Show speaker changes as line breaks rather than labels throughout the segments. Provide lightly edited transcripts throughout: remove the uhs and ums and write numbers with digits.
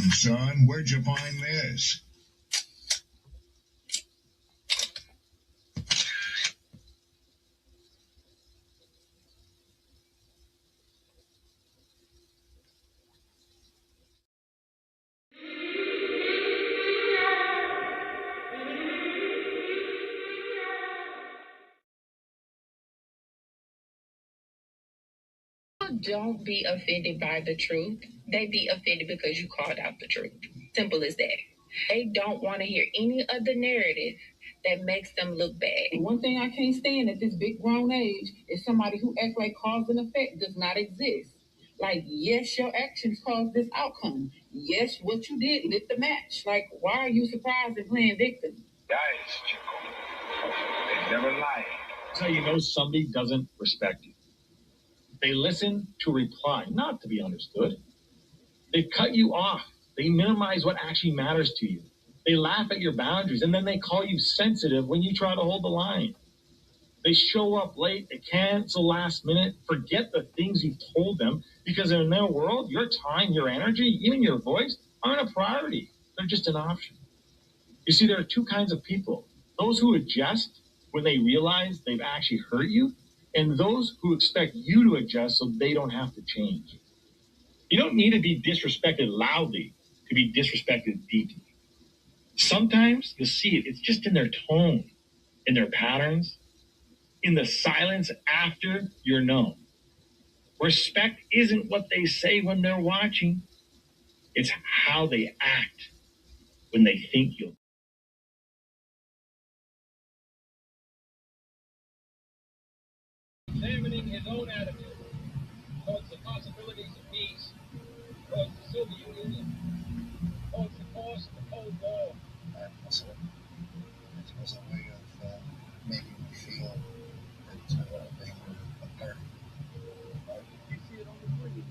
Son, where'd you find this?
Don't be offended by the truth. They be offended because you called out the truth. Simple as that. They don't want to hear any of the narrative that makes them look bad.
One thing I can't stand at this big grown age is somebody who acts like cause and effect does not exist. Like, yes, your actions caused this outcome. Yes, what you did lit the match. Like, why are you surprised and playing victim?
Guys, Chico. They never lie.
That's how you know somebody doesn't respect you. They listen to reply, not to be understood. They cut you off. They minimize what actually matters to you. They laugh at your boundaries, and then they call you sensitive when you try to hold the line. They show up late, they cancel last minute, forget the things you've told them, because in their world, your time, your energy, even your voice aren't a priority. They're just an option. You see, there are two kinds of people. Those who adjust when they realize they've actually hurt you, and those who expect you to adjust so they don't have to change. You don't need to be disrespected loudly to be disrespected deeply. Sometimes you'll see it. It's just in their tone, in their patterns, in the silence after you're known. Respect isn't what they say when they're watching. It's how they act when they think you'll.
Examining his own attitude towards the possibilities of peace, towards the Soviet Union, towards the course of the Cold War.
It was a way of making me feel that they were a part of it.
You see it on the screen.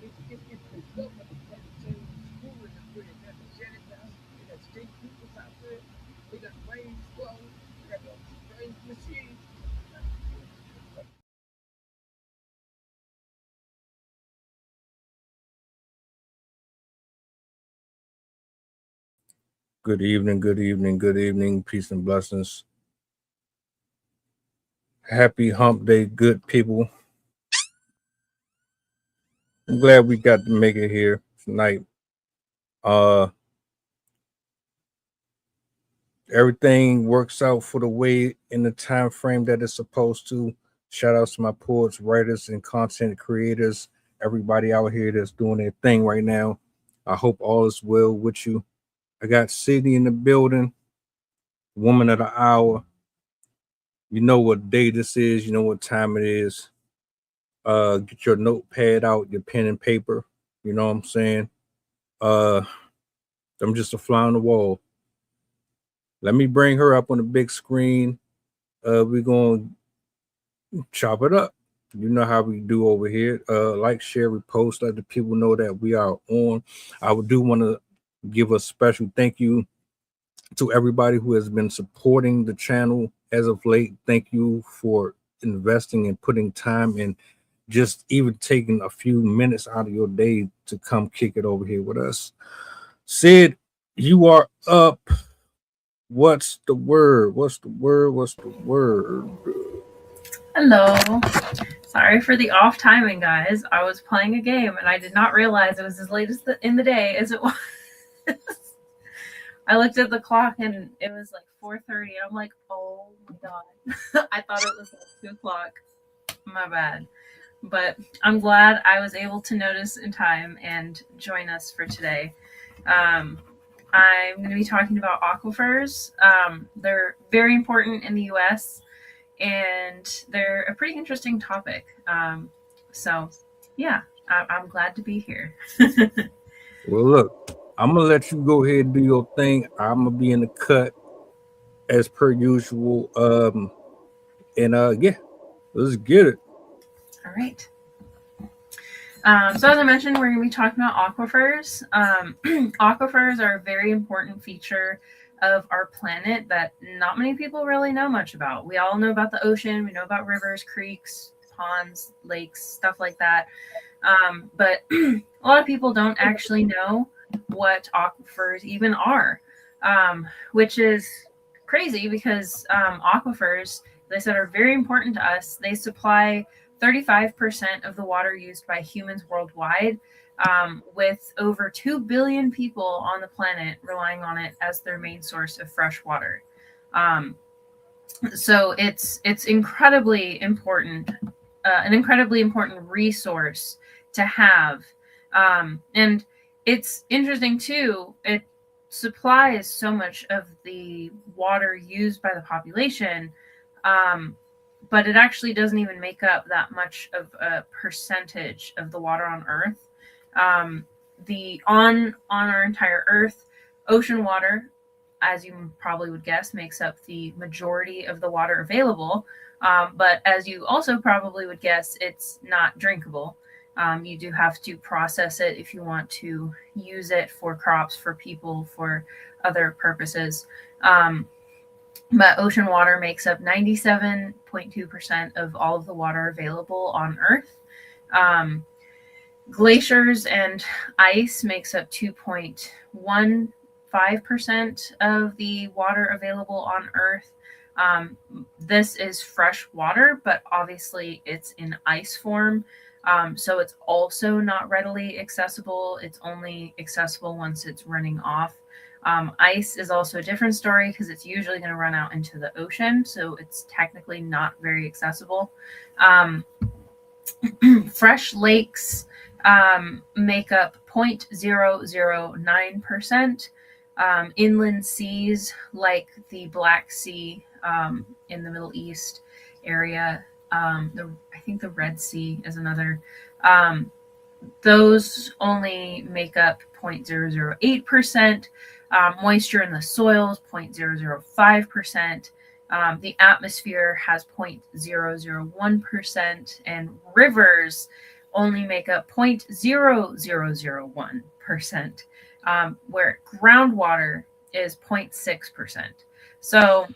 It's the government that changed school industry and that shut it down. We got state peoples out there. We got brains flow. We got the brains machines.
Good evening, good evening, good evening. Peace and blessings. Happy hump day, good people. I'm glad we got to make it here tonight. Everything works out for the way in the time frame that it's supposed to. Shout out to my poets, writers, and content creators. Everybody out here that's doing their thing right now. I hope all is well with you. I got Sydney in the building, woman of the hour. You know what day this is. You know what time it is. Get your notepad out, your pen and paper. You know what I'm saying? I'm just a fly on the wall. Let me bring her up on the big screen. We're going to chop it up. You know how we do over here. Like, share, repost, let the people know that we are on. I do want to give a special thank you to everybody who has been supporting the channel as of late. Thank you for investing and putting time and just even taking a few minutes out of your day to come kick it over here with us. Sid, you are up. What's the word? What's the word? What's the word?
Hello. Sorry for the off timing, guys. I was playing a game and I did not realize it was as late as in the day as it was. I looked at the clock and it was like 4:30. I'm like, oh my god. I thought it was like 2 o'clock. My bad. But I'm glad I was able to notice in time and join us for today. I'm going to be talking about aquifers. They're very important in the U.S. and they're a pretty interesting topic. So, yeah, I'm glad to be here.
Well, look, I'm going to let you go ahead and do your thing. I'm going to be in the cut as per usual. Yeah, let's get it.
All right. So as I mentioned, we're going to be talking about aquifers. Aquifers are a very important feature of our planet that not many people really know much about. We all know about the ocean. We know about rivers, creeks, ponds, lakes, stuff like that. But a lot of people don't actually know what aquifers even are, which is crazy because aquifers, they said, are very important to us. They supply 35% of the water used by humans worldwide, with over 2 billion people on the planet relying on it as their main source of fresh water. So it's incredibly important, an incredibly important resource to have. And it's interesting too, it supplies so much of the water used by the population, but it actually doesn't even make up that much of a percentage of the water on Earth. On our entire Earth, ocean water, as you probably would guess, makes up the majority of the water available. But as you also probably would guess, it's not drinkable. You do have to process it if you want to use it for crops, for people, for other purposes. But ocean water makes up 97.2% of all of the water available on Earth. Glaciers and ice makes up 2.15% of the water available on Earth. This is fresh water, but obviously it's in ice form. So it's also not readily accessible. It's only accessible once it's running off. Ice is also a different story because it's usually going to run out into the ocean, so it's technically not very accessible. Fresh lakes make up 0.009%. Inland seas like the Black Sea in the Middle East area, I think the Red Sea is another. Those only make up 0.008%. Moisture in the soils, 0.005%. The atmosphere has 0.001%, and rivers only make up 0.0001%, where groundwater is 0.6%. So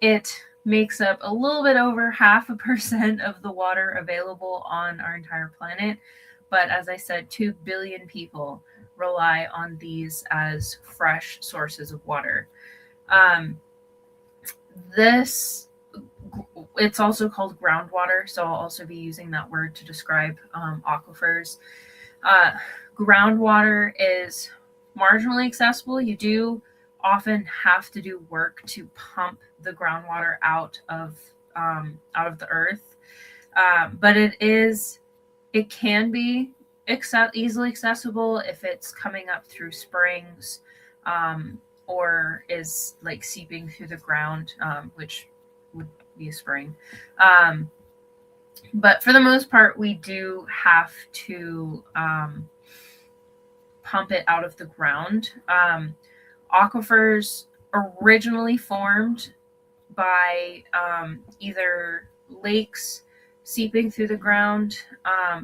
it makes up a little bit over 0.5% of the water available on our entire planet. But as I said, 2 billion people rely on these as fresh sources of water. It's also called groundwater, so I'll also be using that word to describe aquifers. Groundwater is marginally accessible. You do often have to do work to pump the groundwater out of the earth, but it can be easily accessible if it's coming up through springs, or is like seeping through the ground, which would be a spring. But for the most part, we do have to pump it out of the ground. Aquifers originally formed by either lakes seeping through the ground,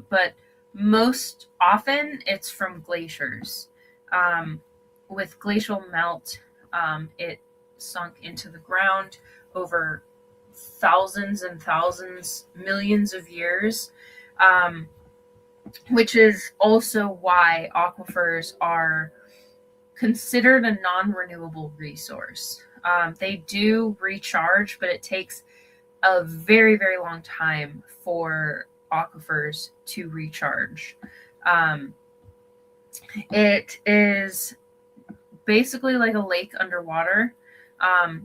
but most often it's from glaciers. With glacial melt, it sunk into the ground over thousands and thousands, millions of years, which is also why aquifers are considered a non-renewable resource. They do recharge, but it takes a very, very long time for aquifers to recharge. It is basically like a lake underwater,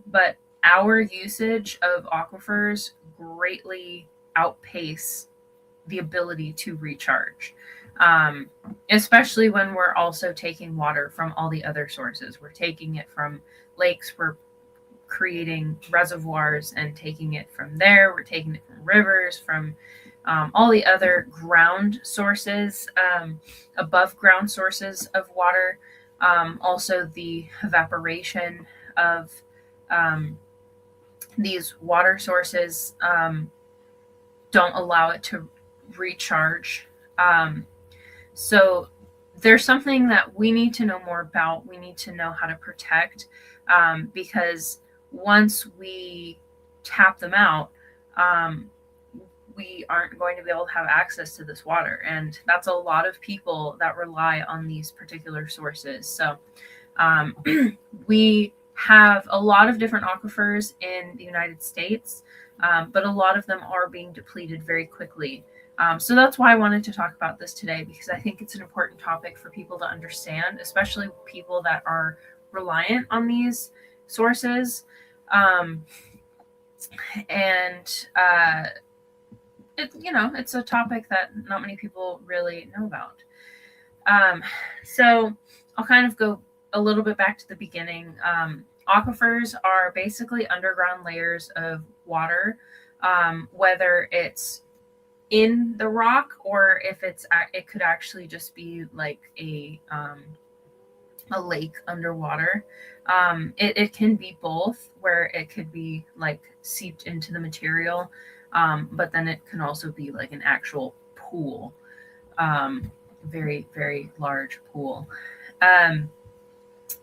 but our usage of aquifers greatly outpace the ability to recharge, especially when we're also taking water from all the other sources. We're taking it from lakes, we're creating reservoirs and taking it from there. We're taking it from rivers, from all the other ground sources, above ground sources of water. Also the evaporation of these water sources don't allow it to recharge. So there's something that we need to know more about. We need to know how to protect, because once we tap them out, we aren't going to be able to have access to this water. And that's a lot of people that rely on these particular sources. So we have a lot of different aquifers in the United States, but a lot of them are being depleted very quickly. So that's why I wanted to talk about this today, because I think it's an important topic for people to understand, especially people that are reliant on these sources. It's a topic that not many people really know about. So I'll kind of go a little bit back to the beginning. Aquifers are basically underground layers of water, whether it's in the rock or if it could actually just be like a lake underwater. It can be both, where it could be like seeped into the material, but then it can also be like an actual pool, very, very large pool.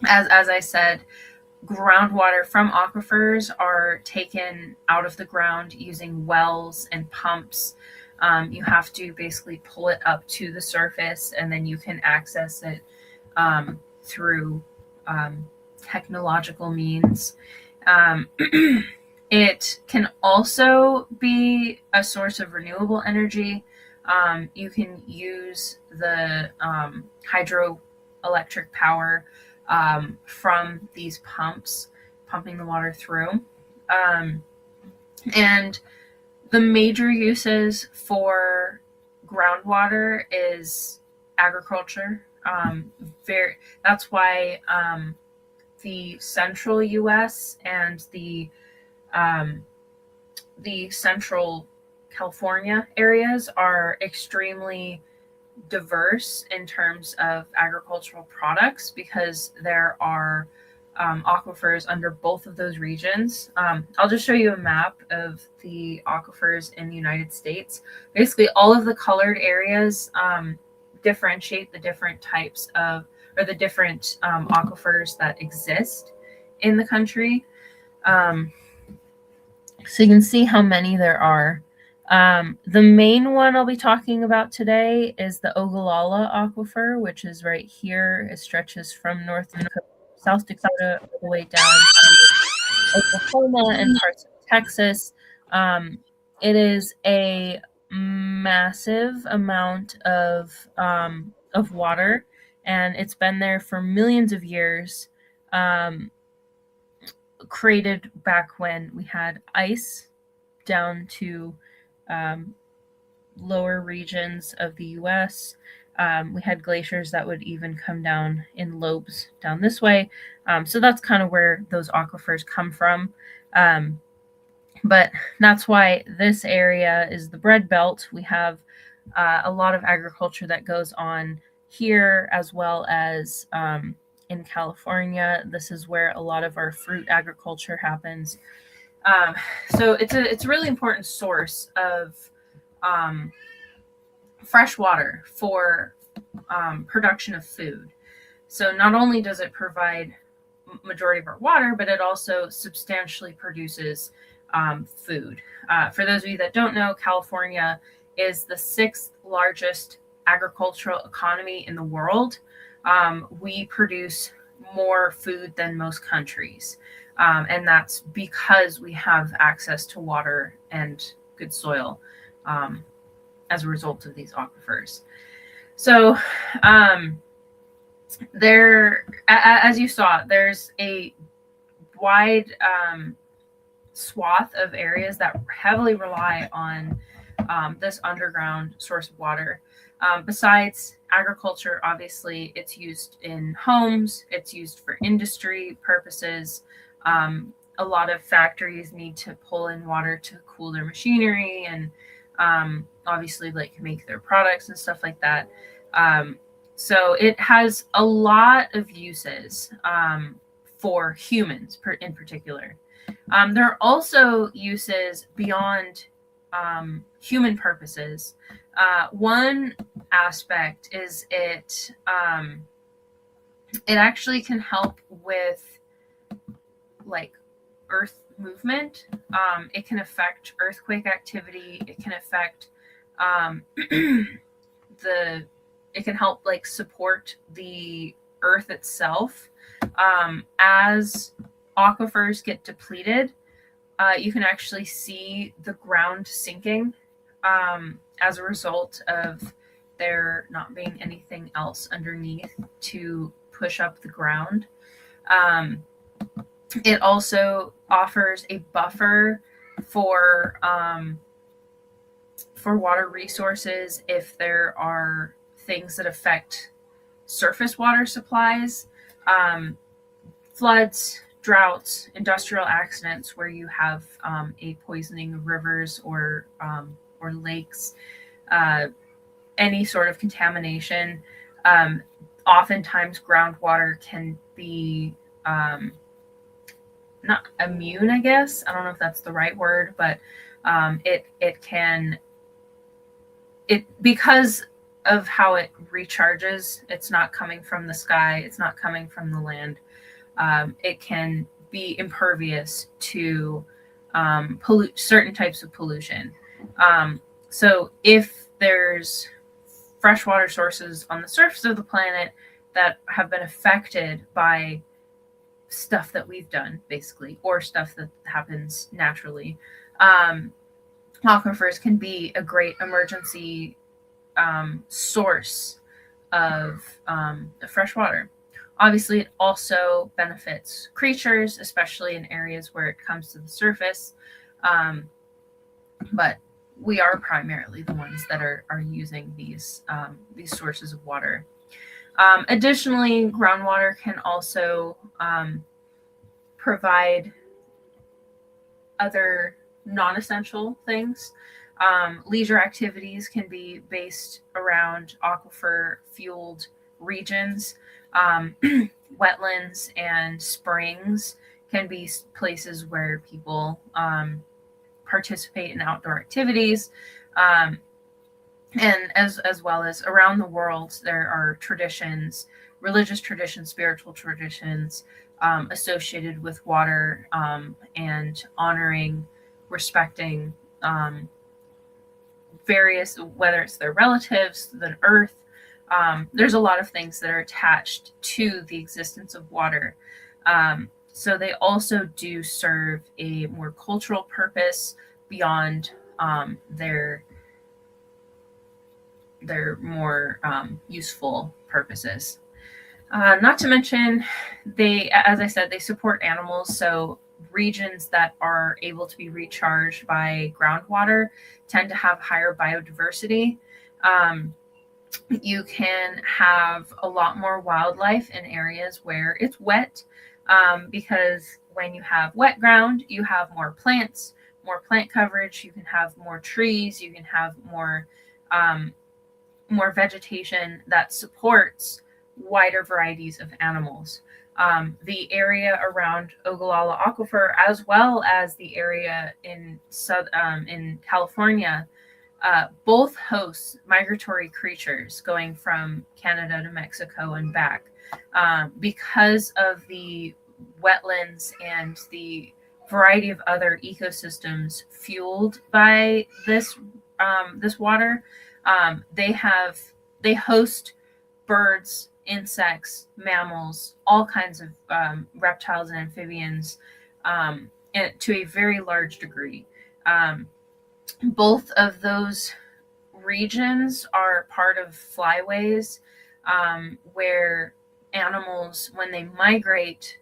As I said, groundwater from aquifers are taken out of the ground using wells and pumps. You have to basically pull it up to the surface, and then you can access it through technological means. It can also be a source of renewable energy. You can use the hydroelectric power from these pumps, pumping the water through. And the major uses for groundwater is agriculture. That's why the central U.S. and the central California areas are extremely diverse in terms of agricultural products, because there are aquifers under both of those regions. I'll just show you a map of the aquifers in the United States. Basically, all of the colored areas differentiate the different types of, or the different aquifers that exist in the country. So you can see how many there are. The main one I'll be talking about today is the Ogallala Aquifer, which is right here. It stretches from South Dakota all the way down to Oklahoma and parts of Texas. It is a massive amount of water, and it's been there for millions of years. Created back when we had ice down to lower regions of the U.S. We had glaciers that would even come down in lobes down this way. So that's kind of where those aquifers come from. But that's why this area is the bread belt. We have a lot of agriculture that goes on here, as well as in California. This is where a lot of our fruit agriculture happens. So it's a really important source of fresh water for production of food. So not only does it provide majority of our water, but it also substantially produces food. For those of you that don't know, California is the 6th largest agricultural economy in the world. We produce more food than most countries. And that's because we have access to water and good soil as a result of these aquifers. So as you saw, there's a wide swath of areas that heavily rely on this underground source of water. Besides agriculture, obviously, it's used in homes, it's used for industry purposes. A lot of factories need to pull in water to cool their machinery and obviously like make their products and stuff like that. So it has a lot of uses for humans in particular. There are also uses beyond human purposes. One aspect is it actually can help with like earth movement. It can affect earthquake activity. It can affect it can help like support the earth itself. As aquifers get depleted, you can actually see the ground sinking as a result of there not being anything else underneath to push up the ground. It also offers a buffer for water resources if there are things that affect surface water supplies, floods, droughts, industrial accidents where you have a poisoning of rivers or lakes, any sort of contamination. Oftentimes, groundwater can be not immune, I guess. I don't know if that's the right word, but because of how it recharges, it's not coming from the sky, it's not coming from the land. It can be impervious to certain types of pollution. So if there's freshwater sources on the surface of the planet that have been affected by stuff that we've done, basically, or stuff that happens naturally, aquifers can be a great emergency source of fresh water. Obviously, it also benefits creatures, especially in areas where it comes to the surface. But we are primarily the ones that are using these sources of water. Additionally, groundwater can also provide other non-essential things. Leisure activities can be based around aquifer-fueled regions. Wetlands and springs can be places where people participate in outdoor activities. And as well as around the world, there are traditions, religious traditions, spiritual traditions associated with water and honoring, respecting various, whether it's their relatives, the earth. There's a lot of things that are attached to the existence of water. So they also do serve a more cultural purpose beyond their more useful purposes. Not to mention, as I said, they support animals. So regions that are able to be recharged by groundwater tend to have higher biodiversity. You can have a lot more wildlife in areas where it's wet, because when you have wet ground, you have more plants, more plant coverage. You can have more trees. You can have more vegetation that supports wider varieties of animals. The area around Ogallala Aquifer, as well as the area in California, both host migratory creatures going from Canada to Mexico and back, because of the wetlands and the variety of other ecosystems fueled by this water. They host birds, insects, mammals, all kinds of reptiles and amphibians, to a very large degree. Both of those regions are part of flyways, where animals, when they migrate,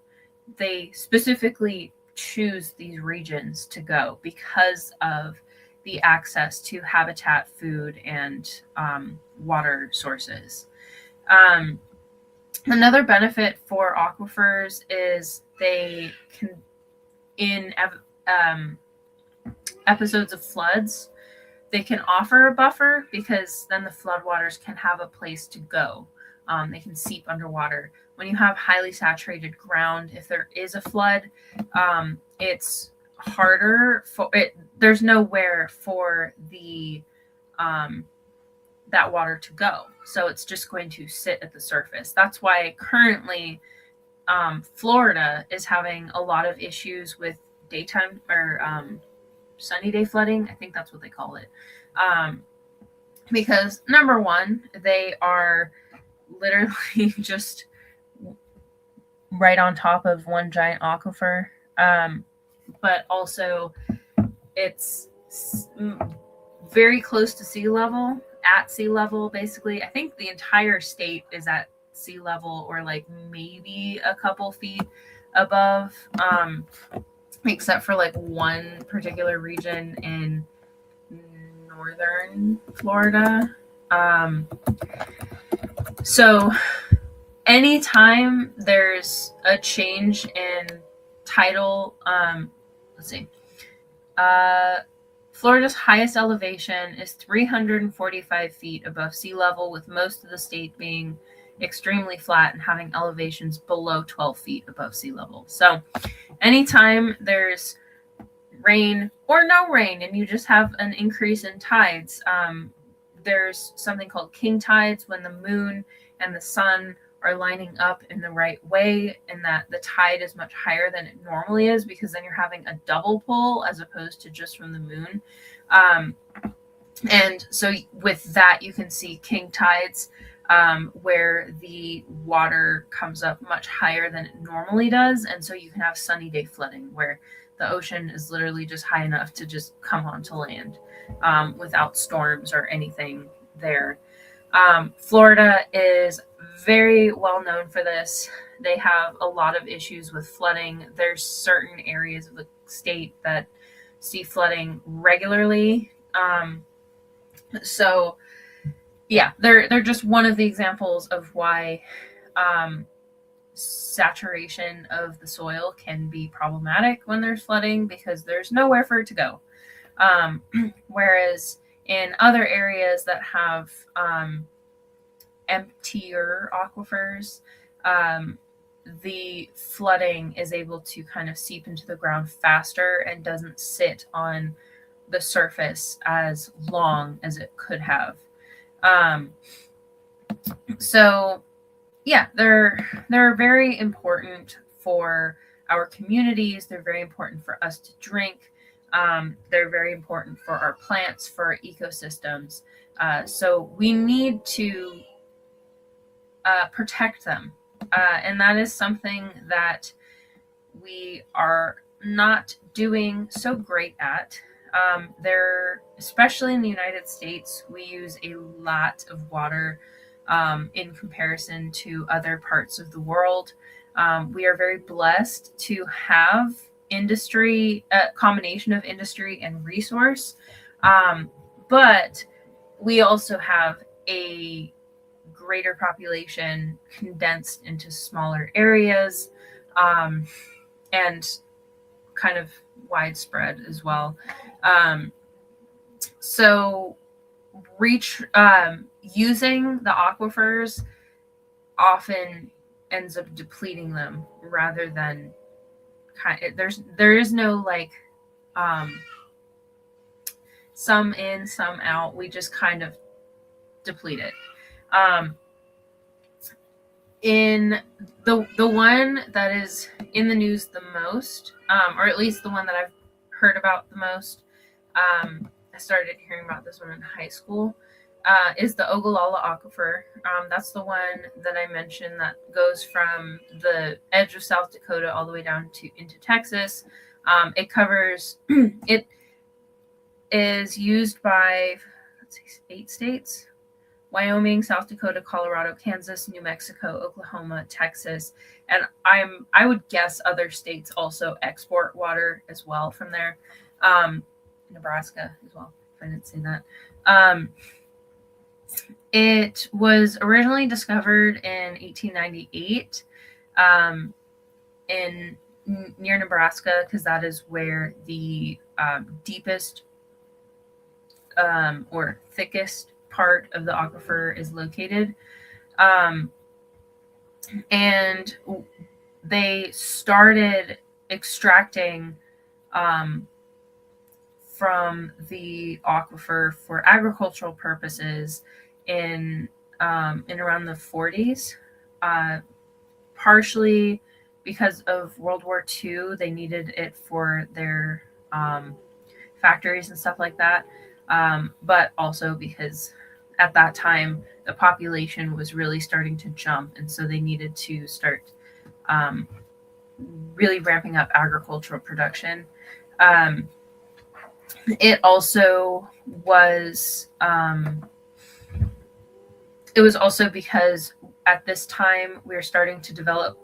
they specifically choose these regions to go because of the access to habitat, food, and water sources. Another benefit for aquifers is they can, in episodes of floods, they can offer a buffer because then the floodwaters can have a place to go. They can seep underwater. When you have highly saturated ground, if there is a flood, it's harder for it. There's nowhere for the that water to go, so it's just going to sit at the surface. That's why currently Florida is having a lot of issues with daytime or sunny day flooding. I think that's what they call it. Because number one, they are literally just right on top of one giant aquifer. But also it's very close to sea level, at sea level, basically. I think the entire state is at sea level, or like maybe a couple feet above, except for like one particular region in northern Florida. So anytime there's a change in tidal, let's see, Florida's highest elevation is 345 feet above sea level, with most of the state being extremely flat and having elevations below 12 feet above sea level. So anytime there's rain or no rain and you just have an increase in tides, there's something called king tides, when the moon and the sun are lining up in the right way, and that the tide is much higher than it normally is, because then you're having a double pull as opposed to just from the moon. And so with that, you can see king tides, where the water comes up much higher than it normally does. And so you can have sunny day flooding, where the ocean is literally just high enough to just come onto land, without storms or anything there. Florida is very well known for this. They have a lot of issues with flooding. There's certain areas of the state that see flooding regularly. So yeah, they're just one of the examples of why saturation of the soil can be problematic when there's flooding, because there's nowhere for it to go. Whereas in other areas that have emptier aquifers, the flooding is able to kind of seep into the ground faster and doesn't sit on the surface as long as it could have. So yeah, they're very important for our communities. They're very important for us to drink. They're very important for our plants, for our ecosystems. So we need to protect them. And that is something that we are not doing so great at. Especially in the United States, we use a lot of water in comparison to other parts of the world. We are very blessed to have industry, a combination of industry and resource. But we also have a greater population condensed into smaller areas, and kind of widespread as well. So using the aquifers often ends up depleting them, rather than there is no like some in, some out. We just kind of deplete it. In the one that is in the news the most, or at least the one that I've heard about the most, I started hearing about this one in high school, is the Ogallala Aquifer. That's the one that I mentioned that goes from the edge of South Dakota all the way down into Texas. It covers, it is used by, 8 states: Wyoming, South Dakota, Colorado, Kansas, New Mexico, Oklahoma, Texas, and I would guess other states also export water as well from there. Nebraska as well, if I didn't say that. It was originally discovered in 1898 near Nebraska, because that is where the deepest or thickest part of the aquifer is located. And they started extracting from the aquifer for agricultural purposes in around the 40s, partially because of World War II, they needed it for their factories and stuff like that. But also because at that time the population was really starting to jump, and so they needed to start really ramping up agricultural production. It also was it was also because at this time we were starting to develop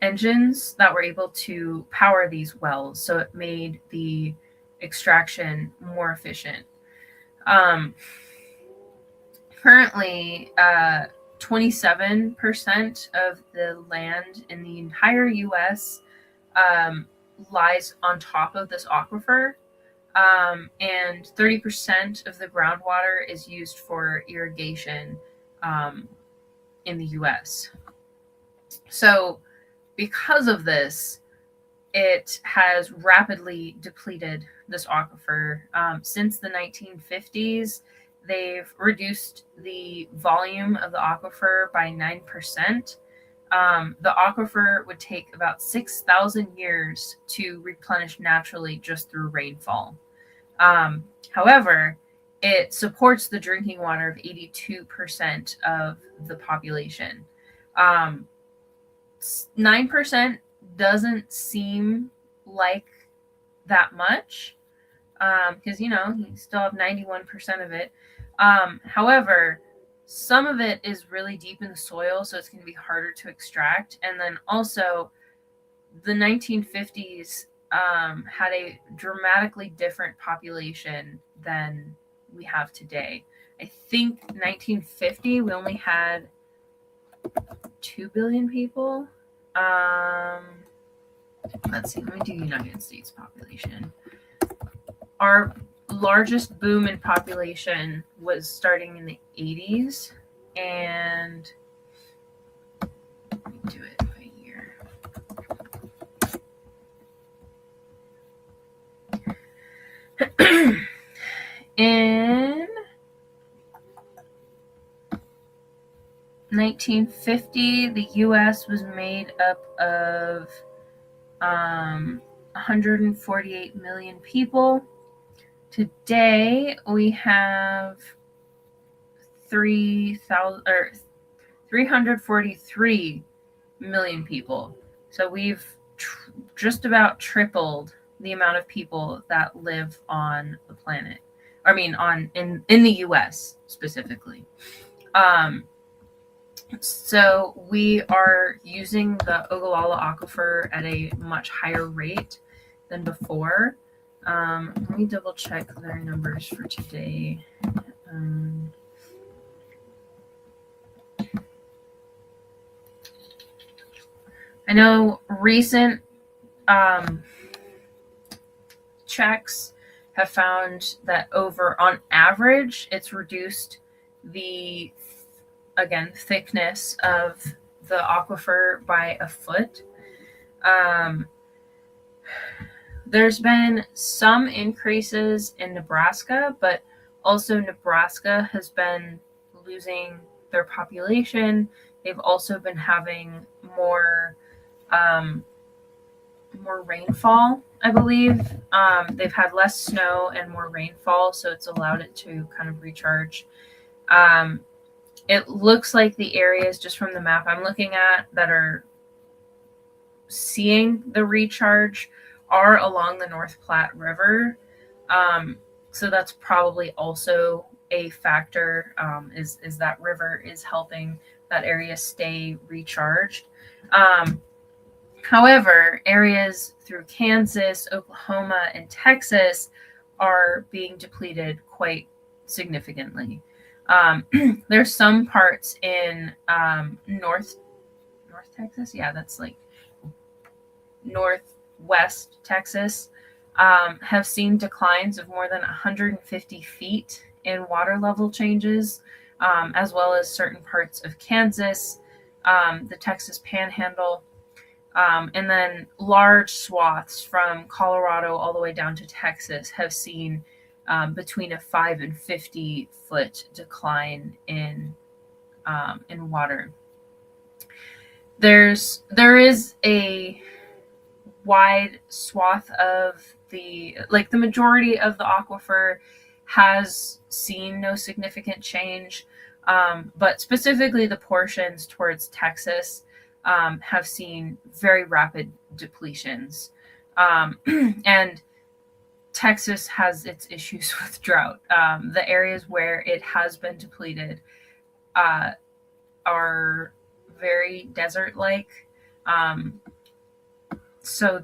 engines that were able to power these wells, so it made the extraction more efficient. Currently, 27% of the land in the entire U.S. Lies on top of this aquifer, and 30% of the groundwater is used for irrigation in the U.S. So, because of this, it has rapidly depleted this aquifer. Since the 1950s, they've reduced the volume of the aquifer by 9%. The aquifer would take about 6,000 years to replenish naturally just through rainfall. However, it supports the drinking water of 82% of the population. 9% doesn't seem like that much, because you still have 91% of it. However, some of it is really deep in the soil, so it's going to be harder to extract. And then also, the 1950s had a dramatically different population than we have today. I think 1950 we only had 2 billion people. Let's see, let me do United States population. Our largest boom in population was starting in the 80s, and let me do it by year. In 1950, the U.S. was made up of 148 million people. Today, we have 343 million people. So we've just about tripled the amount of people that live on the planet. I mean, in the U.S. specifically. So we are using the Ogallala Aquifer at a much higher rate than before. Let me double check their numbers for today. I know recent checks have found that on average, it's reduced the thickness of the aquifer by a foot. There's been some increases in Nebraska, but also Nebraska has been losing their population. They've also been having more rainfall, I believe. They've had less snow and more rainfall, so it's allowed it to kind of recharge. It looks like the areas, just from the map I'm looking at, that are seeing the recharge are along the North Platte River. So that's probably also a factor, is that river is helping that area stay recharged. However, areas through Kansas, Oklahoma, and Texas are being depleted quite significantly. There's some parts in North Texas. Yeah, that's like northwest Texas, have seen declines of more than 150 feet in water level changes, as well as certain parts of Kansas, the Texas Panhandle, and then large swaths from Colorado all the way down to Texas have seen between a 5 and 50 foot decline in water. there is a wide swath of the majority of the aquifer has seen no significant change, but specifically the portions towards Texas have seen very rapid depletions, and Texas has its issues with drought. The areas where it has been depleted are very desert-like, so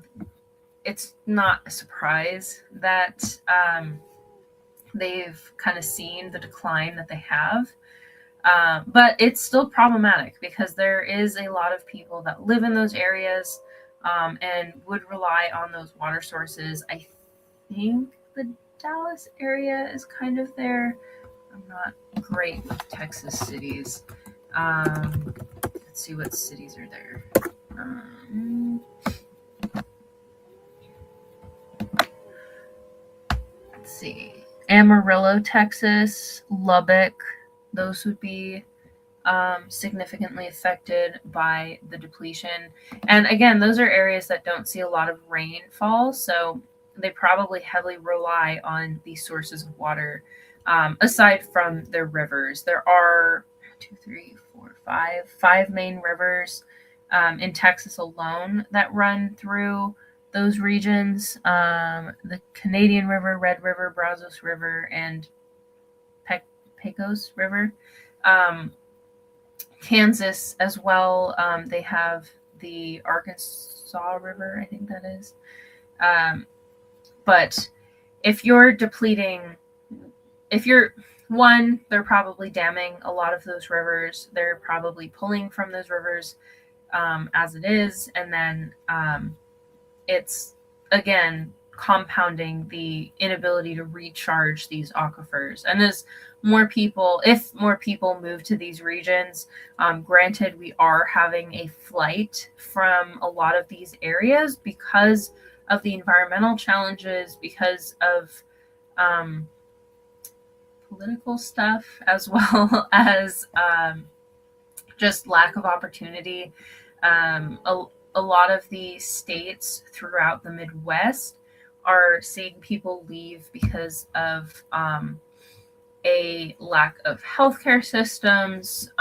it's not a surprise that they've kind of seen the decline that they have. But it's still problematic because there is a lot of people that live in those areas and would rely on those water sources. I think the Dallas area is kind of there. I'm not great with Texas cities. Let's see what cities are there. Let's see. Amarillo, Texas, Lubbock, those would be significantly affected by the depletion. And again, those are areas that don't see a lot of rainfall, so they probably heavily rely on these sources of water. Aside from their rivers, there are 5 main rivers in Texas alone that run through those regions: the Canadian River, Red River, Brazos River, and Pecos River. Kansas as well, they have the Arkansas River, I think that is. But if you're depleting, they're probably damming a lot of those rivers. They're probably pulling from those rivers as it is. And then it's, again, compounding the inability to recharge these aquifers. And if more people move to these regions, granted, we are having a flight from a lot of these areas because of the environmental challenges, because of political stuff, as well as just lack of opportunity. A lot of the states throughout the Midwest are seeing people leave because of a lack of healthcare systems.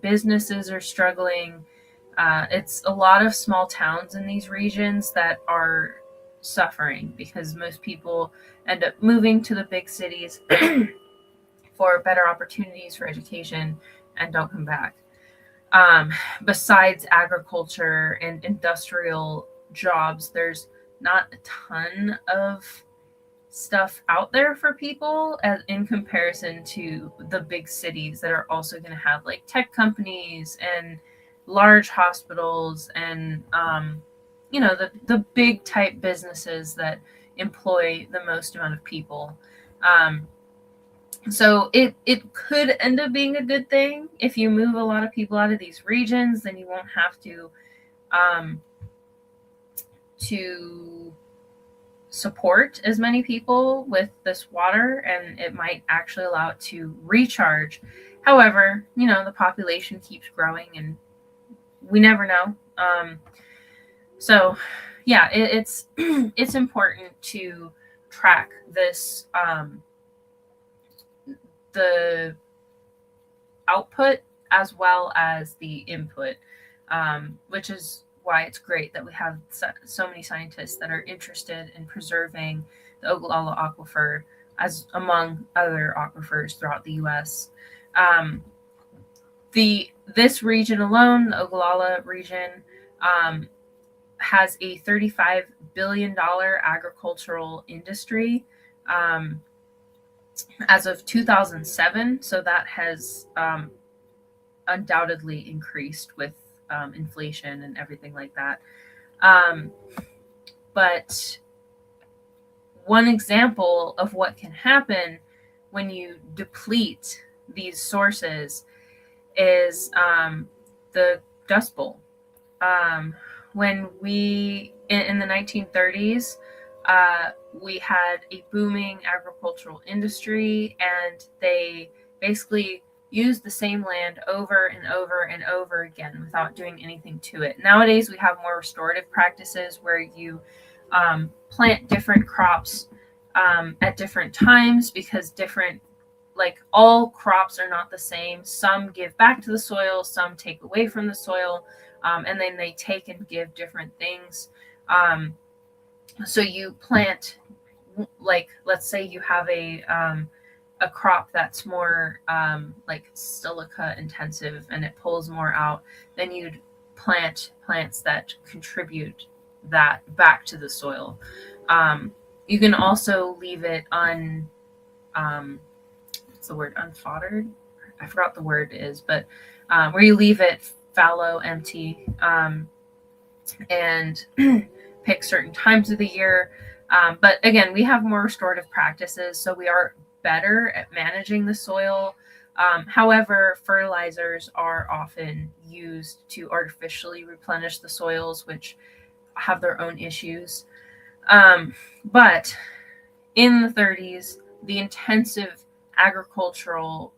Businesses are struggling. It's a lot of small towns in these regions that are suffering because most people end up moving to the big cities for better opportunities for education and don't come back. Besides agriculture and industrial jobs, there's not a ton of stuff out there for people in comparison to the big cities that are also going to have like tech companies and large hospitals and the big type businesses that employ the most amount of people. So it could end up being a good thing. If you move a lot of people out of these regions, then you won't have to support as many people with this water, and it might actually allow it to recharge. However, the population keeps growing and we never know. So yeah, it's it's important to track this, the output as well as the input, which is why it's great that we have so many scientists that are interested in preserving the Ogallala Aquifer as among other aquifers throughout the U.S. This region alone, the Ogallala region, has a $35 billion agricultural industry as of 2007. So that has undoubtedly increased with inflation and everything like that. But one example of what can happen when you deplete these sources is the Dust Bowl. When we, in the 1930s, we had a booming agricultural industry, and they basically use the same land over and over and over again without doing anything to it. Nowadays, we have more restorative practices where you plant different crops at different times, because all crops are not the same. Some give back to the soil, some take away from the soil, and then they take and give different things. So you plant, like, let's say you have a crop that's more like silica intensive and it pulls more out, then you'd plant plants that contribute that back to the soil. You can also leave it what's the word, unfoddered? I forgot the word is, but where you leave it fallow, empty, and pick certain times of the year. But again, we have more restorative practices, so we are better at managing the soil. However, fertilizers are often used to artificially replenish the soils, which have their own issues. But in the 30s, the intensive agricultural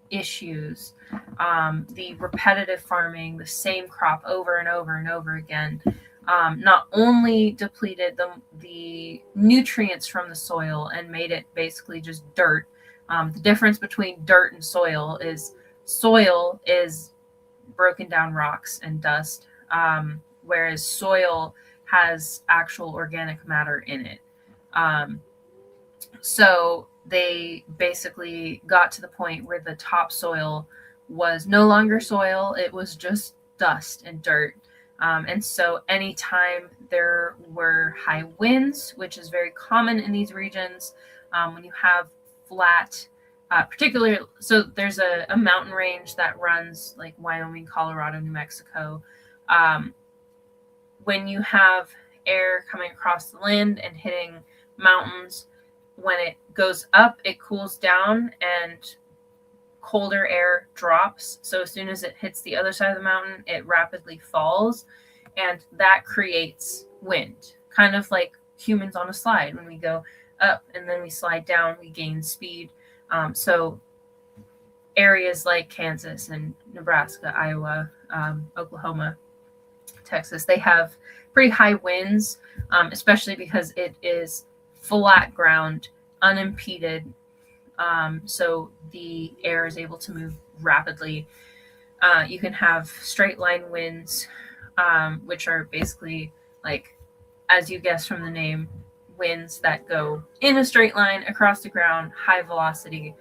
issues, the repetitive farming, the same crop over and over and over again, not only depleted the nutrients from the soil and made it basically just dirt. The difference between dirt and soil is broken down rocks and dust, whereas soil has actual organic matter in it. So they basically got to the point where the topsoil was no longer soil, it was just dust and dirt. And so anytime there were high winds, which is very common in these regions, when you have flat, particularly, so there's a mountain range that runs like Wyoming, Colorado, New Mexico. When you have air coming across the land and hitting mountains, when it goes up, it cools down and colder air drops. So as soon as it hits the other side of the mountain, it rapidly falls, and that creates wind, kind of like humans on a slide. When we go up and then we slide down, we gain speed. So areas like Kansas and Nebraska, Iowa, Oklahoma, Texas, they have pretty high winds, especially because it is flat ground, unimpeded. So the air is able to move rapidly. You can have straight line winds, which are basically, like, as you guess from the name, winds that go in a straight line across the ground, high velocity,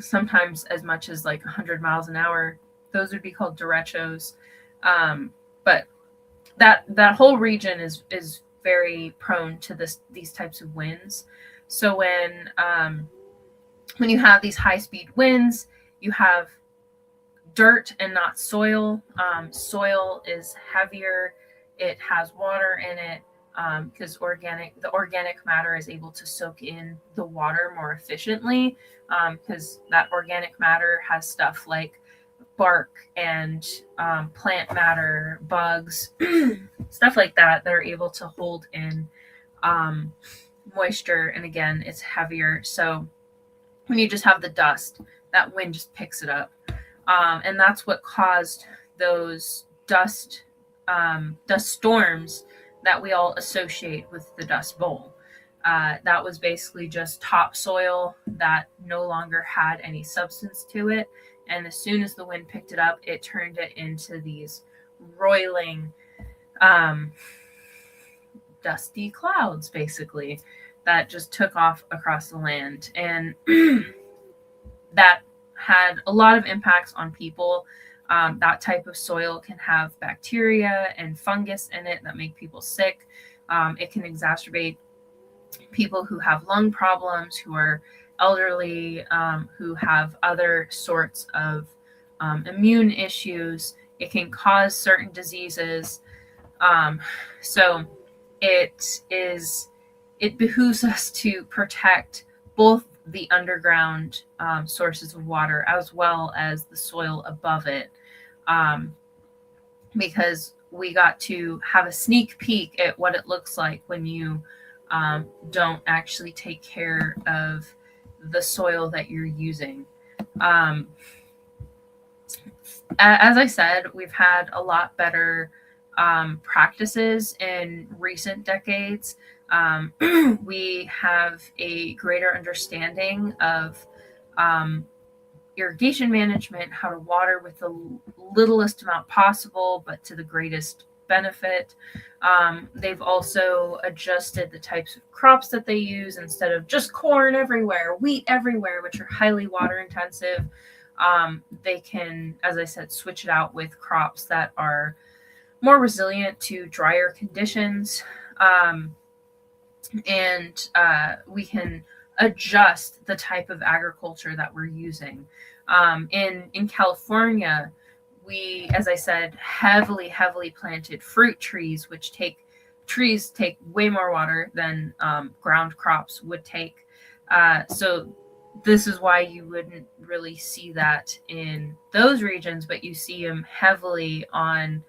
sometimes as much as like 100 miles an hour. Those would be called derechos. But that whole region is very prone to these types of winds. So when you have these high speed winds, you have dirt and not soil. Soil is heavier, it has water in it, because the organic matter is able to soak in the water more efficiently, because that organic matter has stuff like bark and plant matter, bugs, stuff like that are able to hold in moisture, and again, it's heavier. So when you just have the dust, that wind just picks it up, and that's what caused those dust storms that we all associate with the Dust Bowl. That was basically just topsoil that no longer had any substance to it, and as soon as the wind picked it up, it turned it into these roiling, dusty clouds, basically, that just took off across the land. And that had a lot of impacts on people. That type of soil can have bacteria and fungus in it that make people sick. It can exacerbate people who have lung problems, who are elderly, who have other sorts of immune issues. It can cause certain diseases. So it behooves us to protect both the underground sources of water as well as the soil above it, because we got to have a sneak peek at what it looks like when you don't actually take care of the soil that you're using. As I said, we've had a lot better practices in recent decades. We have a greater understanding of irrigation management, how to water with the littlest amount possible, but to the greatest benefit. They've also adjusted the types of crops that they use. Instead of just corn everywhere, wheat everywhere, which are highly water intensive, they can, as I said, switch it out with crops that are more resilient to drier conditions. And we can adjust the type of agriculture that we're using. In California, we, as I said, heavily planted fruit trees, which take way more water than ground crops would take. So this is why you wouldn't really see that in those regions, but you see them heavily on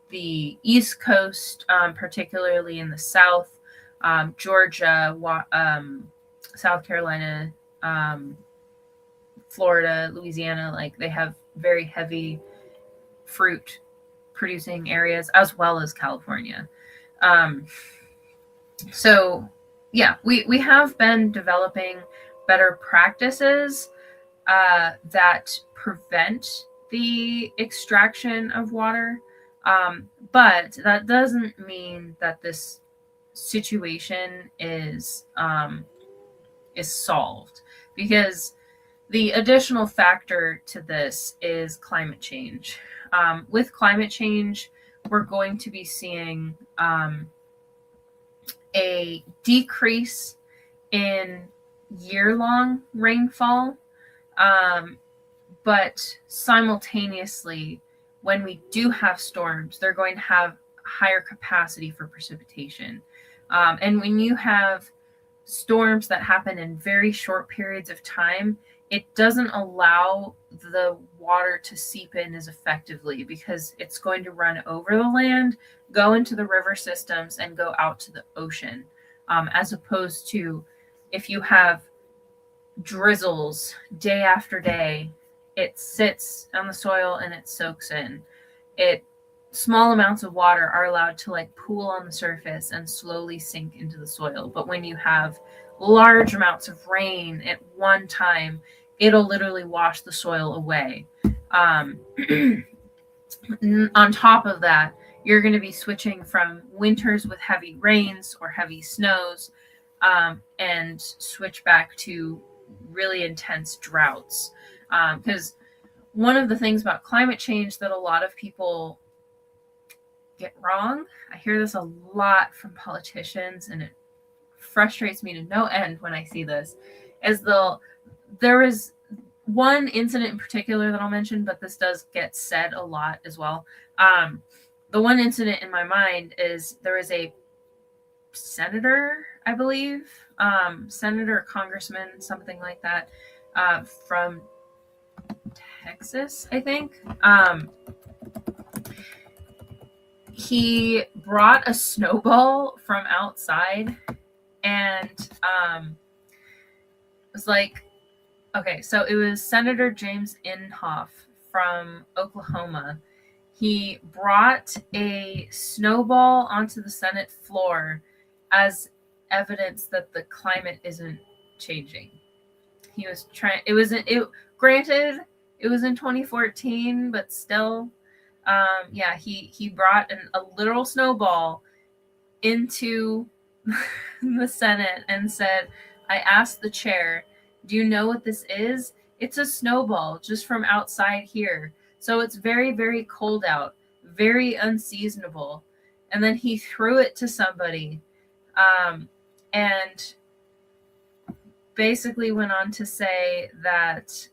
the East Coast, particularly in the South, Georgia, South Carolina, Florida, Louisiana. Like, they have very heavy fruit producing areas, as well as California. So yeah, we have been developing better practices that prevent the extraction of water. But that doesn't mean that this situation is solved, because the additional factor to this is climate change. With climate change, we're going to be seeing a decrease in year-long rainfall, but simultaneously, when we do have storms, they're going to have higher capacity for precipitation. And when you have storms that happen in very short periods of time, it doesn't allow the water to seep in as effectively, because it's going to run over the land, go into the river systems, and go out to the ocean. As opposed to if you have drizzles day after day, it sits on the soil and it soaks in. Small amounts of water are allowed to like pool on the surface and slowly sink into the soil. But when you have large amounts of rain at one time, it'll literally wash the soil away. On top of that, you're going to be switching from winters with heavy rains or heavy snows, and switch back to really intense droughts. Because one of the things about climate change that a lot of people get wrong, I hear this a lot from politicians, and it frustrates me to no end when I see this, is there is one incident in particular that I'll mention, but this does get said a lot as well. The one incident in my mind is there is a senator, I believe, senator, congressman, something like that, from Texas, I think. He brought a snowball from outside and was like, okay, so it was Senator James Inhofe from Oklahoma. He brought a snowball onto the Senate floor as evidence that the climate isn't changing. He was trying, granted, it was in 2014, but still, he brought a literal snowball into the Senate and said, I asked the chair, do you know what this is? It's a snowball just from outside here. So it's very, very cold out, very unseasonable. And then he threw it to somebody, and basically went on to say that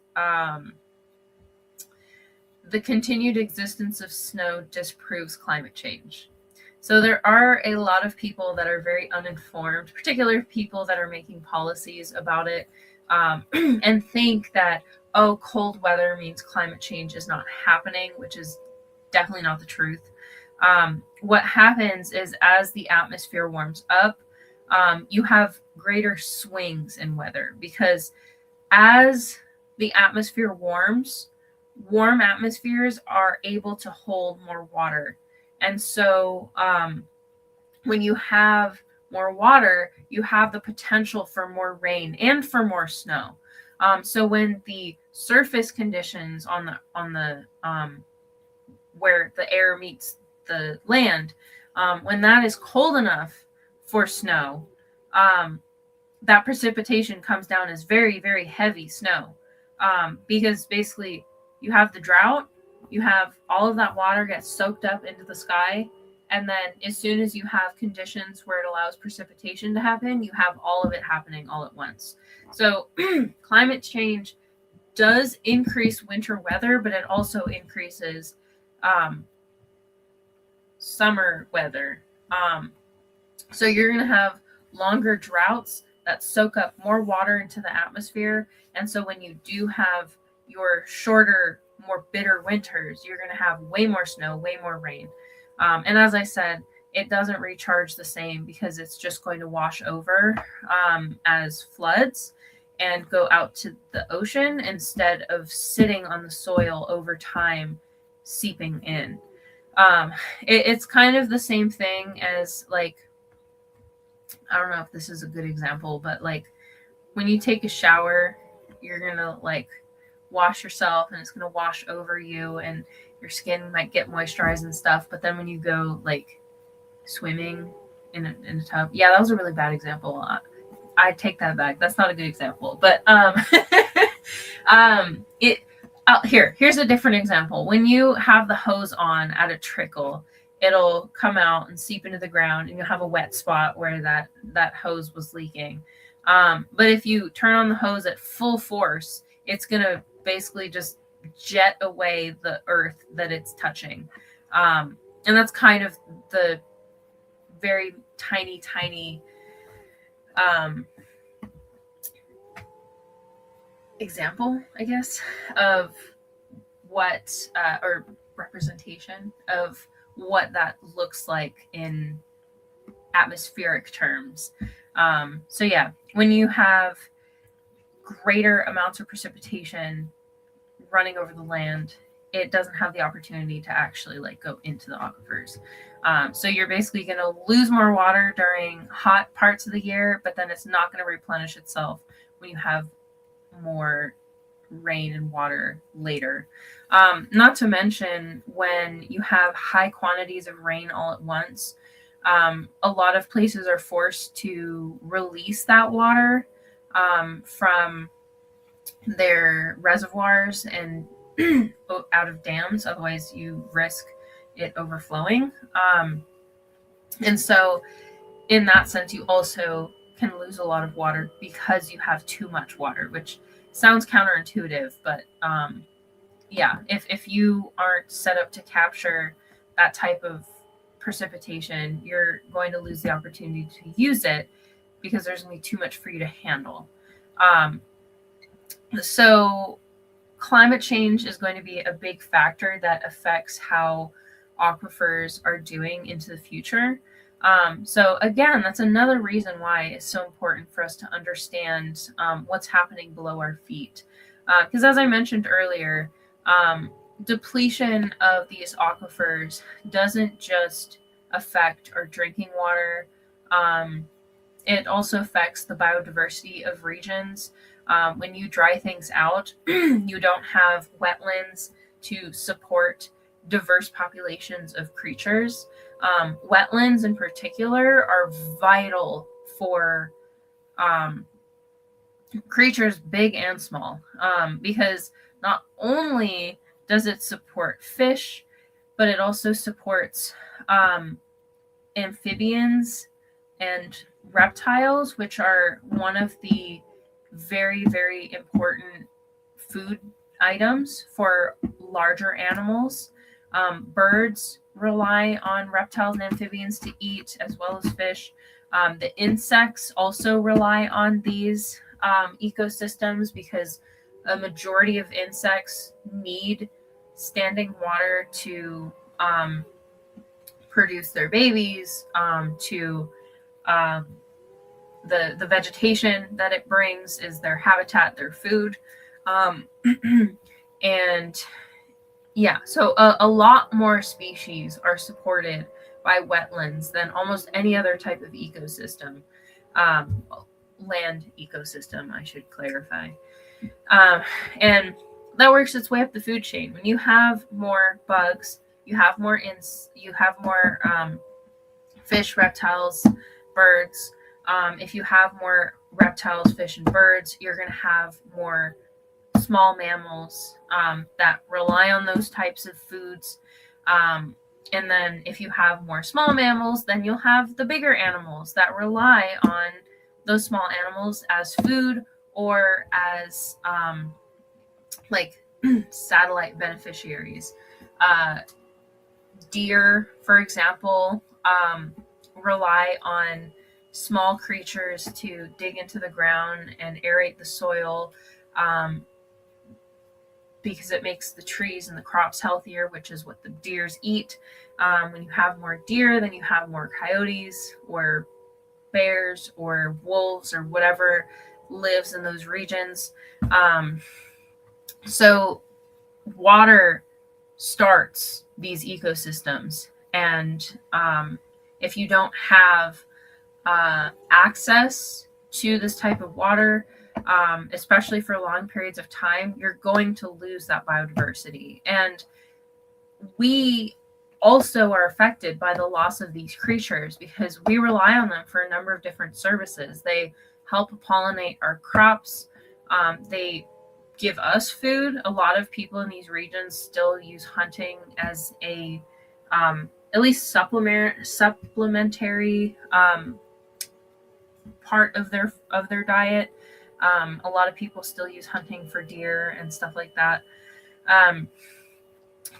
the continued existence of snow disproves climate change. So there are a lot of people that are very uninformed, particularly people that are making policies about it, and think that, oh, cold weather means climate change is not happening, which is definitely not the truth. What happens is as the atmosphere warms up, you have greater swings in weather, because as the atmosphere warms, warm atmospheres are able to hold more water. And so when you have more water, you have the potential for more rain and for more snow. So when the surface conditions on the where the air meets the land, when that is cold enough for snow, that precipitation comes down as very, very heavy snow. Because basically you have the drought, you have all of that water gets soaked up into the sky, and then as soon as you have conditions where it allows precipitation to happen, you have all of it happening all at once. So climate change does increase winter weather, but it also increases summer weather. So you're going to have longer droughts that soak up more water into the atmosphere. And so when you do have your shorter, more bitter winters, you're going to have way more snow, way more rain. And as I said, it doesn't recharge the same because it's just going to wash over as floods and go out to the ocean instead of sitting on the soil over time, seeping in. It's kind of the same thing as, like, I don't know if this is a good example, but like when you take a shower, you're gonna like wash yourself and it's gonna wash over you and your skin might get moisturized and stuff. But then when you go like swimming in a tub, yeah, that was a really bad example. I take that back. That's not a good example. But here's a different example. When you have the hose on at a trickle, it'll come out and seep into the ground and you'll have a wet spot where that hose was leaking. But if you turn on the hose at full force, it's going to basically just jet away the earth that it's touching. And that's kind of the very tiny example, I guess, of what, or representation of what that looks like in atmospheric terms. So yeah, when you have greater amounts of precipitation running over the land, it doesn't have the opportunity to actually like go into the aquifers. So you're basically going to lose more water during hot parts of the year, but then it's not going to replenish itself when you have more rain and water later. Not to mention when you have high quantities of rain all at once, a lot of places are forced to release that water from their reservoirs and out of dams. Otherwise, you risk it overflowing. And so in that sense, you also can lose a lot of water because you have too much water, which sounds counterintuitive, but yeah, if you aren't set up to capture that type of precipitation, you're going to lose the opportunity to use it because there's going to be too much for you to handle. So climate change is going to be a big factor that affects how aquifers are doing into the future. So again, that's another reason why it's so important for us to understand what's happening below our feet. Because as I mentioned earlier, depletion of these aquifers doesn't just affect our drinking water. It also affects the biodiversity of regions. When you dry things out, you don't have wetlands to support diverse populations of creatures. Wetlands in particular are vital for creatures big and small, because not only does it support fish, but it also supports amphibians and reptiles, which are one of the very, very important food items for larger animals. Birds rely on reptiles and amphibians to eat, as well as fish. The insects also rely on these ecosystems because a majority of insects need standing water to produce their babies, to the vegetation that it brings is their habitat, their food. And yeah, so a lot more species are supported by wetlands than almost any other type of ecosystem. Land ecosystem, I should clarify. And that works its way up the food chain. When you have more bugs, you have more fish, reptiles, birds. If you have more reptiles, fish, and birds, you're going to have more small mammals that rely on those types of foods. And then if you have more small mammals, then you'll have the bigger animals that rely on those small animals as food or as like satellite beneficiaries. Deer, for example, rely on small creatures to dig into the ground and aerate the soil, because it makes the trees and the crops healthier, which is what the deers eat. When you have more deer, then you have more coyotes or bears or wolves or whatever lives in those regions. So water starts these ecosystems, and if you don't have access to this type of water, especially for long periods of time, you're going to lose that biodiversity. And we also are affected by the loss of these creatures because we rely on them for a number of different services. They help pollinate our crops. They give us food. A lot of people in these regions still use hunting as a at least supplementary part of their diet. A lot of people still use hunting for deer and stuff like that.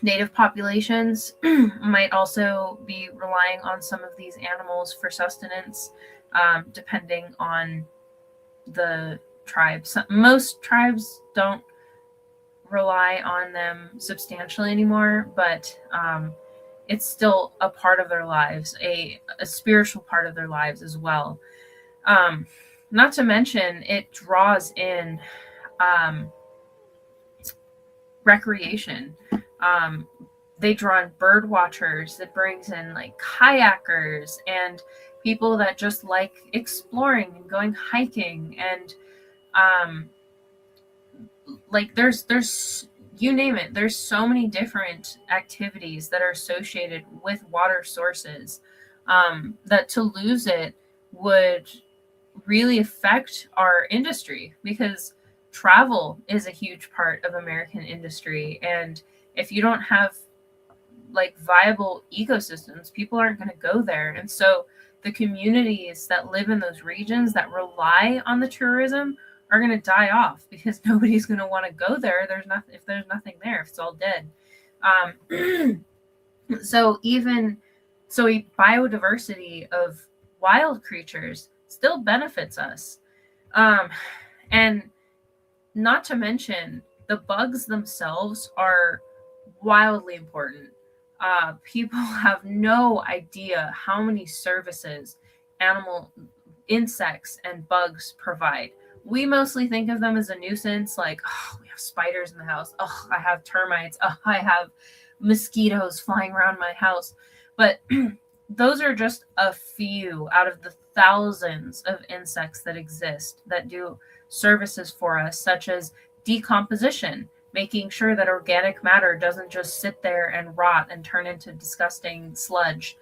Native populations might also be relying on some of these animals for sustenance, depending on the tribes. Most tribes don't rely on them substantially anymore, but it's still a part of their lives, a spiritual part of their lives as well. Not to mention, it draws in recreation. They draw in bird watchers. It brings in like kayakers and people that just like exploring and going hiking, and like there's you name it. There's so many different activities that are associated with water sources that to lose it would really affect our industry, because travel is a huge part of American industry. And if you don't have like viable ecosystems, people aren't going to go there. And so the communities that live in those regions that rely on the tourism are going to die off because nobody's going to want to go there. If there's nothing there, if it's all dead. So a biodiversity of wild creatures still benefits us. And not to mention, the bugs themselves are wildly important. People have no idea how many services insects and bugs provide. We mostly think of them as a nuisance, like, oh, we have spiders in the house. Oh, I have termites. Oh, I have mosquitoes flying around my house. But those are just a few out of the thousands of insects that exist that do services for us, such as decomposition, making sure that organic matter doesn't just sit there and rot and turn into disgusting sludge.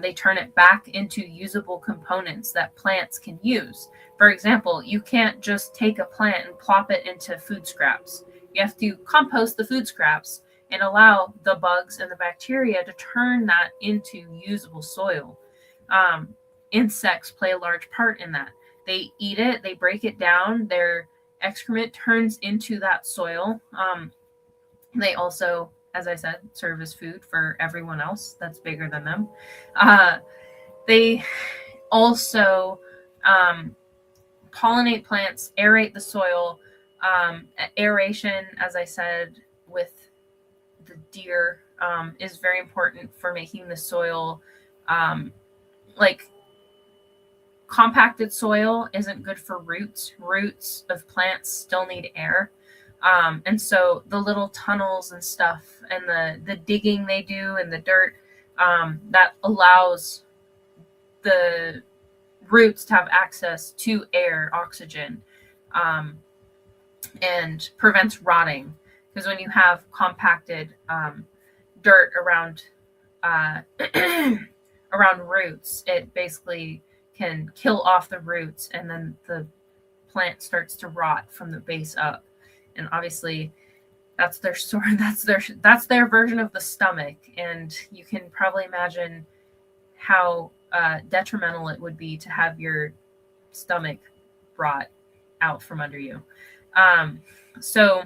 They turn it back into usable components that plants can use. For example, you can't just take a plant and plop it into food scraps. You have to compost the food scraps and allow the bugs and the bacteria to turn that into usable soil. Insects play a large part in that. They eat it, they break it down, their excrement turns into that soil. They also, as I said, serve as food for everyone else that's bigger than them. They also pollinate plants, aerate the soil. Aeration, as I said, with the deer, is very important for making the soil like compacted soil isn't good for roots. Roots of plants still need air. And so the little tunnels and stuff and the digging they do in the dirt, that allows the roots to have access to air, oxygen, and prevents rotting. Because when you have compacted dirt around around roots, it basically can kill off the roots, and then the plant starts to rot from the base up. And obviously, that's their sort. That's their version of the stomach, and you can probably imagine how detrimental it would be to have your stomach rot out from under you. So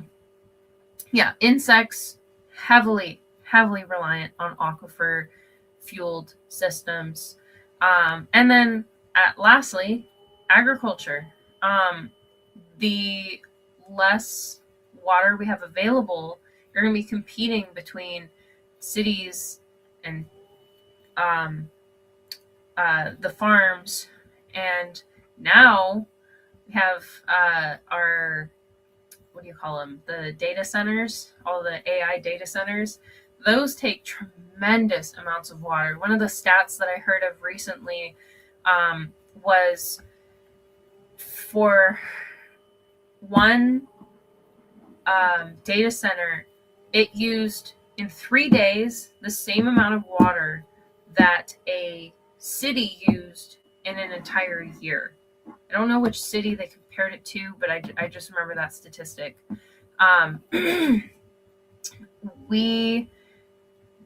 yeah, insects heavily reliant on aquifer fueled systems. And then lastly, agriculture. The less water we have available, you're going to be competing between cities and the farms. And now we have our, what do you call them? The data centers, all the AI data centers. Those take tremendous amounts of water. One of the stats that I heard of recently was for one data center, it used in 3 days the same amount of water that a city used in an entire year. I don't know which city they compared it to, but I just remember that statistic. We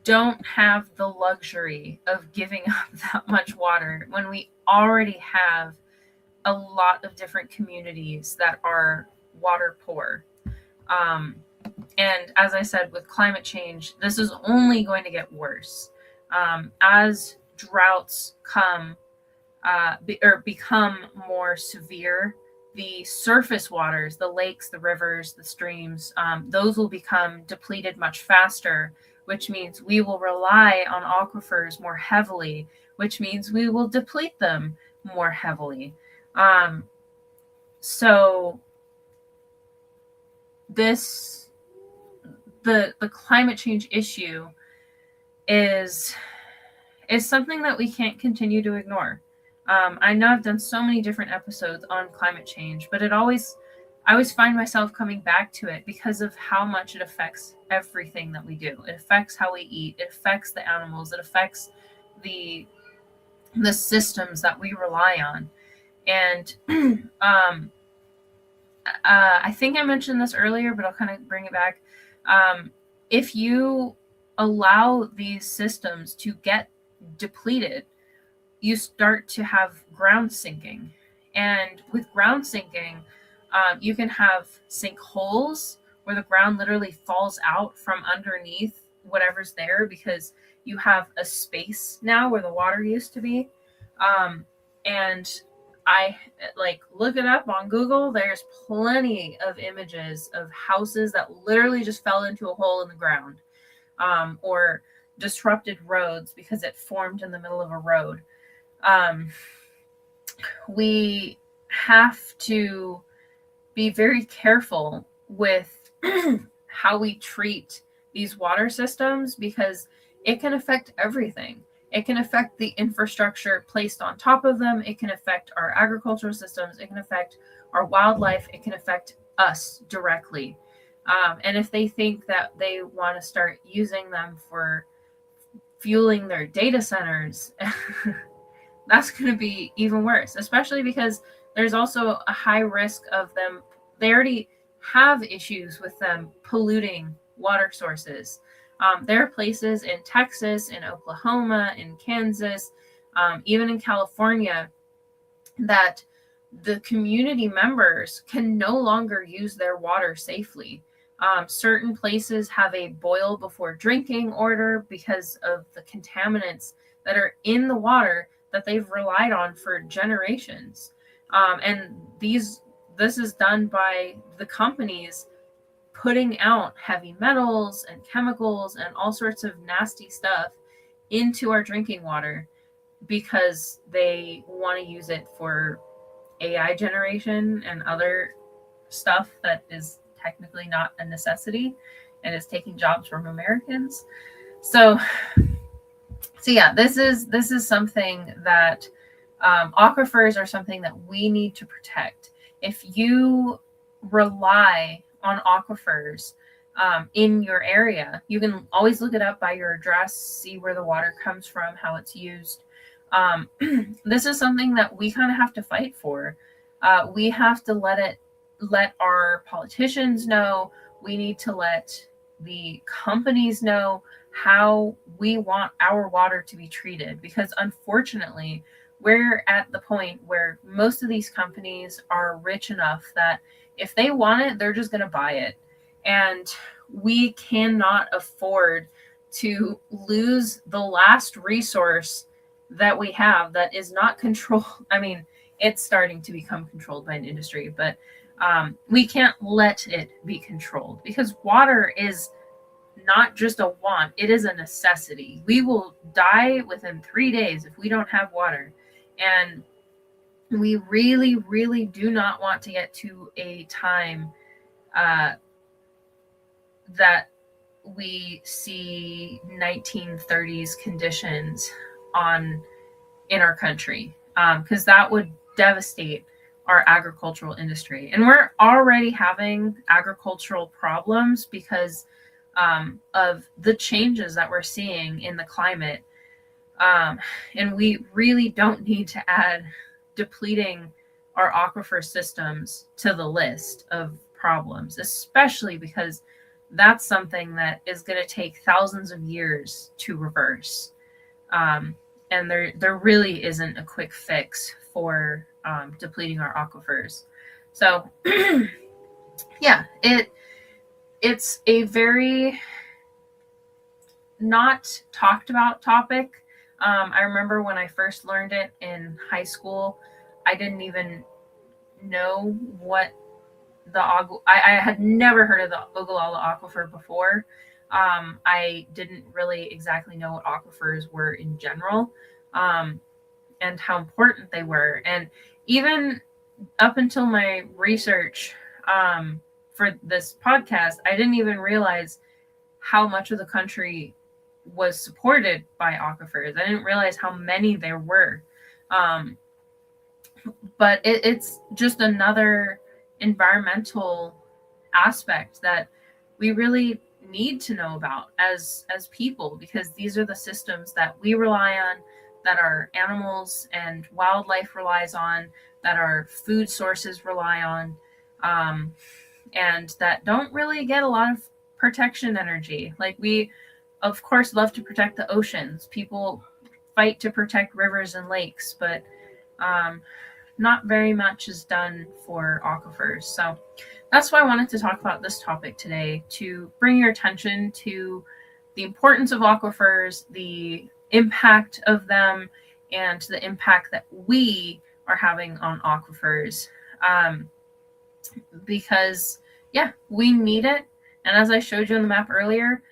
don't have the luxury of giving up that much water when we already have a lot of different communities that are water poor. And as I said, with climate change, this is only going to get worse. As droughts come or become more severe, the surface waters, the lakes, the rivers, the streams, those will become depleted much faster, which means we will rely on aquifers more heavily, which means we will deplete them more heavily. So the climate change issue is something that we can't continue to ignore. I know I've done so many different episodes on climate change, but I always find myself coming back to it because of how much it affects everything that we do. It affects how we eat. It affects the animals. It affects the systems that we rely on. And I think I mentioned this earlier, but I'll kind of bring it back. If you allow these systems to get depleted, you start to have ground sinking. And with ground sinking, you can have sinkholes where the ground literally falls out from underneath whatever's there because you have a space now where the water used to be. And I look it up on Google. There's plenty of images of houses that literally just fell into a hole in the ground, or disrupted roads because it formed in the middle of a road. We have to be very careful with how we treat these water systems because it can affect everything. It can affect the infrastructure placed on top of them. It can affect our agricultural systems. It can affect our wildlife. It can affect us directly. And if they think that they want to start using them for fueling their data centers, that's going to be even worse, especially because there's also a high risk of them. They already have issues with them polluting water sources. There are places in Texas, in Oklahoma, in Kansas, even in California, that the community members can no longer use their water safely. Certain places have a boil before drinking order because of the contaminants that are in the water that they've relied on for generations. And this is done by the companies putting out heavy metals and chemicals and all sorts of nasty stuff into our drinking water because they want to use it for AI generation and other stuff that is technically not a necessity, and it's taking jobs from Americans. So yeah, this is something that aquifers are something that we need to protect. If you rely on aquifers in your area, you can always look it up by your address, see where the water comes from, how it's used. This is something that we kind of have to fight for. We have to let our politicians know. We need to let the companies know how we want our water to be treated, because unfortunately we're at the point where most of these companies are rich enough that if they want it, they're just going to buy it. And we cannot afford to lose the last resource that we have that is not controlled. I mean, it's starting to become controlled by an industry, but we can't let it be controlled, because water is not just a want, it is a necessity. We will die within 3 days if we don't have water. And we really, really do not want to get to a time that we see 1930s conditions in our country, because that would devastate our agricultural industry. And we're already having agricultural problems because of the changes that we're seeing in the climate. And we really don't need to add depleting our aquifer systems to the list of problems, especially because that's something that is going to take thousands of years to reverse. And there really isn't a quick fix for depleting our aquifers. So yeah, it's a very not talked about topic. I remember when I first learned it in high school, I didn't even know what I had never heard of the Ogallala Aquifer before. I didn't really exactly know what aquifers were in general, and how important they were. And even up until my research for this podcast, I didn't even realize how much of the country was supported by aquifers. I didn't realize how many there were. But it's just another environmental aspect that we really need to know about as people, because these are the systems that we rely on, that our animals and wildlife relies on, that our food sources rely on, and that don't really get a lot of protection energy. Like, we of course love to protect the oceans. People fight to protect rivers and lakes, but not very much is done for aquifers. So that's why I wanted to talk about this topic today, to bring your attention to the importance of aquifers, the impact of them, and the impact that we are having on aquifers. Because yeah, we need it. And as I showed you on the map earlier,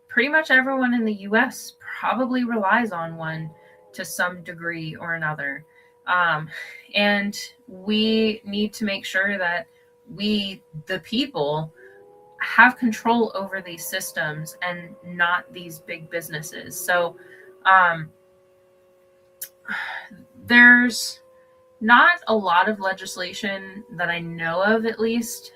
pretty much everyone in the US probably relies on one to some degree or another. And we need to make sure that we, the people, have control over these systems and not these big businesses. So there's not a lot of legislation that I know of, at least,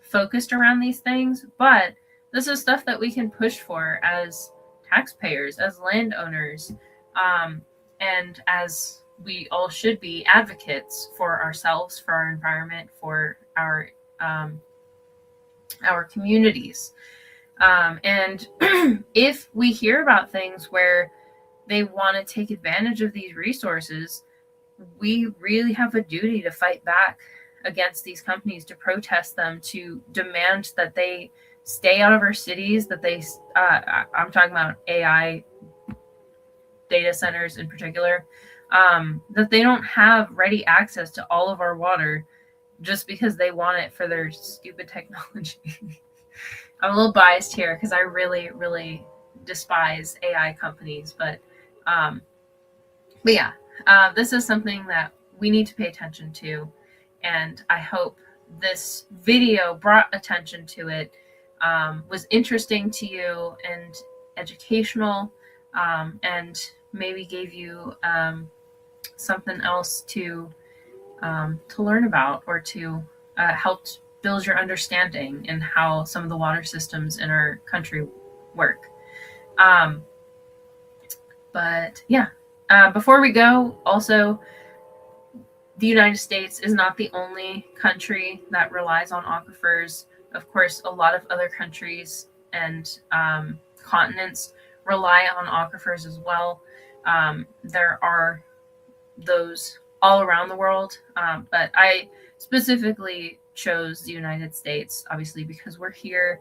focused around these things, but this is stuff that we can push for as taxpayers, as landowners, and as we all should be advocates for ourselves, for our environment, for our communities. And if we hear about things where they want to take advantage of these resources, we really have a duty to fight back against these companies, to protest them, to demand that they stay out of our cities, that they, I'm talking about AI data centers in particular, that they don't have ready access to all of our water just because they want it for their stupid technology. I'm a little biased here because I really, really despise AI companies, but yeah, this is something that we need to pay attention to, and I hope this video brought attention to it, was interesting to you and educational, and maybe gave you something else to learn about, or to help build your understanding in how some of the water systems in our country work. But yeah, before we go, also, the United States is not the only country that relies on aquifers. Of course, a lot of other countries and continents rely on aquifers as well. There are those all around the world, but I specifically chose the United States, obviously, because we're here,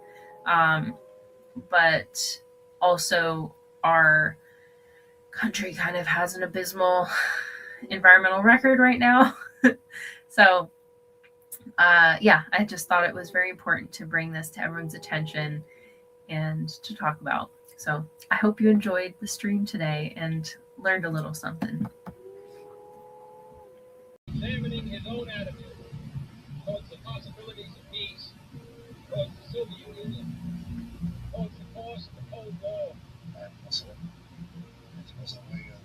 but also our country kind of has an abysmal environmental record right now. So yeah, I just thought it was very important to bring this to everyone's attention and to talk about. So I hope you enjoyed the stream today and learned a little something.
Examining his own attitude towards the possibilities of peace, towards the Soviet Union, towards the course of the Cold War.
It was a way of